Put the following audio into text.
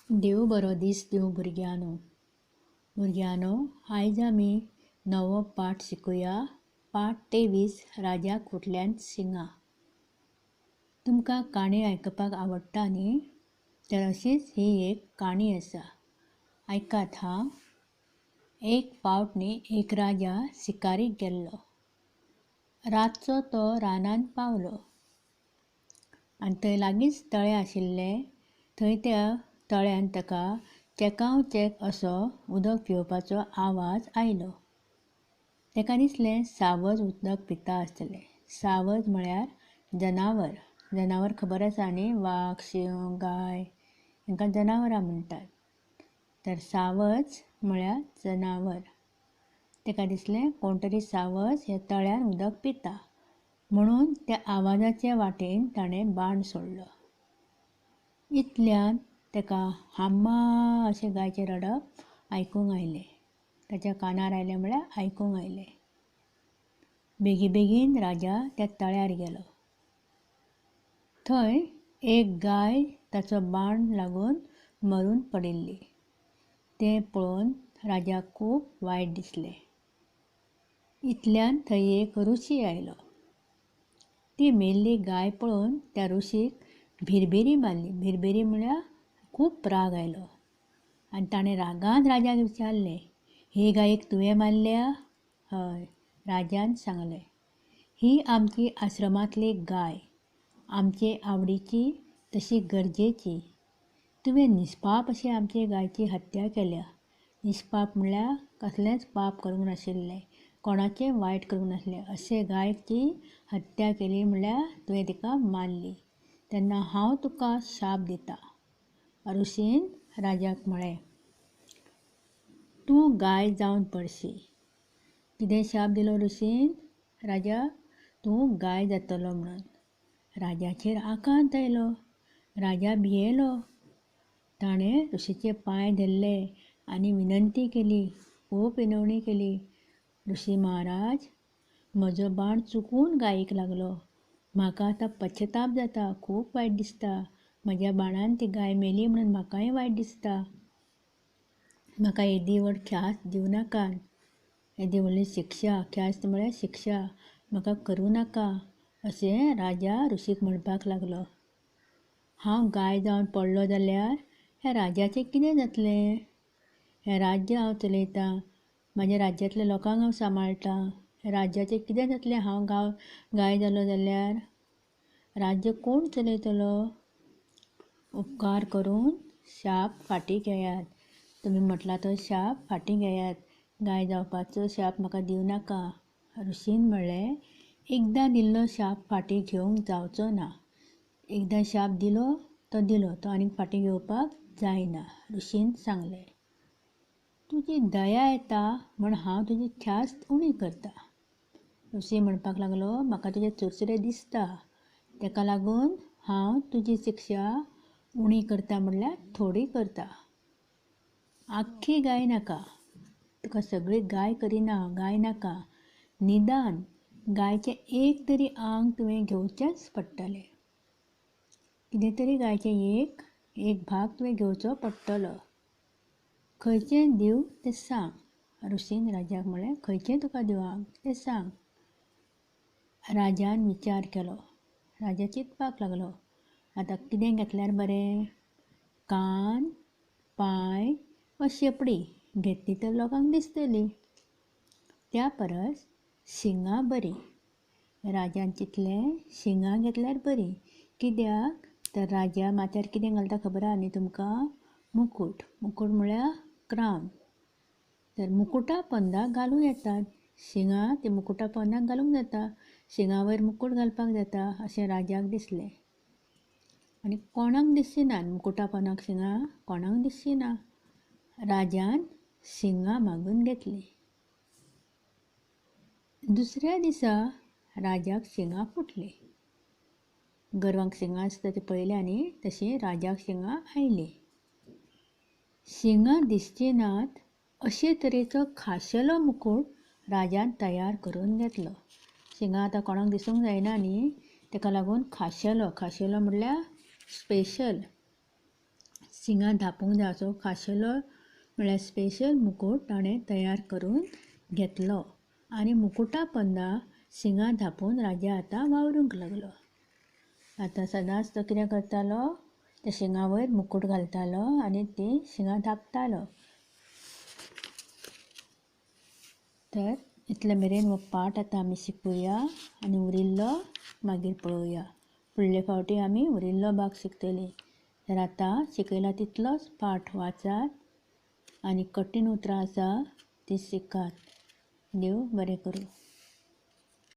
देव बरो दीस दिवं भुरग्यानो आयज आमी नवो पाठ शिकुया. पाठ 23 राजा कुटल्यान सिंगा. तुमकां काणी आयकपाक आवडटा न्ही? तर अशीच ही एक काणी आसा. आयकात हां. एक फावट न्ही एक राजा शिकारीक गेल्लो. रातचो तो रानांत पावलो आनी थंय लागींच तळें आशिल्लें. थंय त्या तळ्यान ताका चेकाव चेक असो उदक पिवपाचो आवाज आयलो. ताका दिसलें सावज उदक पिता आसतलें. सावज म्हळ्यार जनावर. जनावर खबर आसा न्ही? वाग, शिंव, गाय हांकां जनावरां म्हणटात. तर सावज म्हळ्यार जनावर. ताका दिसलें कोण तरी सावज ह्या तळ्यान उदक पिता. म्हणून त्या आवाजाचे वाटेन ताणें बाण सोडलो. इतल्यान ताका हाम्मा अशें गायचें रडप आयकूंक आयलें. ताच्या कानार आयलें म्हळ्यार आयकूंक आयलें. बेगीबेगीन राजा त्या तळ्यार गेलो. थंय एक गाय ताचो बाण लागून मरून पडिल्ली. तें पळोवन राजाक खूब वायट दिसलें. इतल्यान थंय एक रुशी आयलो. ती मेल्ली गाय पळोवन त्या रुशीक भिरभिरी मारली. भिरभिरी म्हळ्यार खूब राग आयलो आनी ताणें रागान राजाक विचारलें, ही गायेक तुवें मारल्या? हय, राजान सांगलें. ही आमची आश्रमांतली गाय. आमचे आवडीची तशी गरजेची. तुवें निस्पाप अशी आमचे गायची हत्या केल्या. निस्पाप म्हळ्यार कसलेंच पाप करूंक नाशिल्लें, कोणाचें वायट करूंक नासलें अशे गायची हत्या केली म्हळ्यार तुवें तिका मारली. तेन्ना हांव तुका शाप दितां. रुशीन राजाक म्हळें, तूं गाय जावन पडशी. कितें शाप दिलो रुशीन? राजाक, तूं गाय जातलो म्हणून. राजाचेर आकांत आयलो. राजा भियेलो. ताणें रुशीचे पांय धरले आनी विनंती केली, खूब विनवणी केली. रुशी महाराज, म्हजो बाण चुकून गायेक लागलो. म्हाका आतां पश्चाताप जाता, खूब वायट दिसता. म्हज्या बाणान ती गाय मेली म्हणून म्हाकाय वायट दिसता. म्हाका येदी व्हड ख्यास्त दिवं नाकात. येदी व्हडली शिक्षा, ख्यास्त म्हळ्यार शिक्षा म्हाका करूं नाका अशें राजा रुशीक म्हणपाक लागलो. हांव गाय जावन पडलो जाल्यार ह्या राजाचें कितें जातलें? हें राज्य हांव चलयतां. म्हाज्या राज्यांतल्या लोकांक हांव सांबाळटां. ह्या राज्याचें कितें जातलें हांव गाय जालो जाल्यार? राज्य कोण चलयतलो? उपकार करून शाप फाटीं घेयात. तुमी म्हटला तो शाप फाटीं घेयात. गाय जावपाचो शाप म्हाका दिवं नाका. रुशीन म्हणलें, एकदां दिल्लो शाप फाटीं घेवंक जावचो ना. एकदां शाप दिलो तो आनीक फाटीं घेवपाक जायना. रुशीन सांगलें. तुजी दया येता म्हूण हांव तुजी ख्यास्त उणी करतां. रुशी म्हणपाक लागलो, म्हाका तुजें चुरचुरें दिसता. ताका लागून हांव तुजी शिक्षा उणी करता म्हणल्यार थोडी करता. आख्खी गाय नाका. तुका सगळी गाय करिना, गाय नाका. निदान गायचें एक तरी आंग तुवें घेवचेंच पडटलें. कितें तरी गायचें एक भाग तुवें घेवचो पडटलो. खंयचें दिवं तें सांग. रुशीन राजाक म्हळें, खंयचें तुका दिवं तें सांग. राजान विचार केलो. राजा चिंतपाक लागलो, आतां कितें घेतल्यार बरें? कान, पांय वा शेपडी घेतली तर लोकांक दिसतली. त्या परस शिंगां बरीं. राजान चिंतलें, शिंगां घेतल्यार बरीं. कित्याक तर राजा माथ्यार कितें घालता खबर आसा न्ही तुमकां? मुकूट. मुकूट म्हळ्यार क्रावन. तर मुकुटा पोंदाक घालूं येतात. शिंगां ती मुकुटा पोंदाक घालूंक जाता. शिंगां वयर मुकूट घालपाक जाता अशें राजाक दिसलें. आनी कोणाक दिसची ना मुकुटा पोंदाक शिंगां, कोणाक दिसची ना. राजान शिंगां मागून घेतलीं. दुसऱ्या दिसा राजाक शिंगां फुटलीं. गोरवांक शिंगां आसता ती पळयल्या न्ही, तशीं राजाक शिंगां आयलीं. शिंगां दिसची नात अशे तरेचो खाशेलो मुकूट राजान तयार करून घेतलो. शिंगां आतां कोणाक दिसूंक जायना न्ही, ताका लागून खाशेलो म्हणल्यार स्पेशल शिंगां धापूंक जाय असो खाशेलो म्हळ्यार स्पेशल मुकूट ताणें तयार करून घेतलो आनी मुकुटा पोंदा शिंगां धापून राजा आतां वावरूंक लागलो. आतां सदांच तो कितें करतालो, त्या शिंगां वयर मुकूट घालतालो आनी ती शिंगां धापतालो. तर इतले मेरेन हो पाठ आतां आमी शिकुया आनी उरिल्लो मागीर पळोवया. फुडले फावटी आमी उरिल्लो भाग शिकतलीं. तर आतां शिकयला तितलोच पाठ वाचात आनी कठीण उतरां आसा तीं शिकात. देव बरें करूं.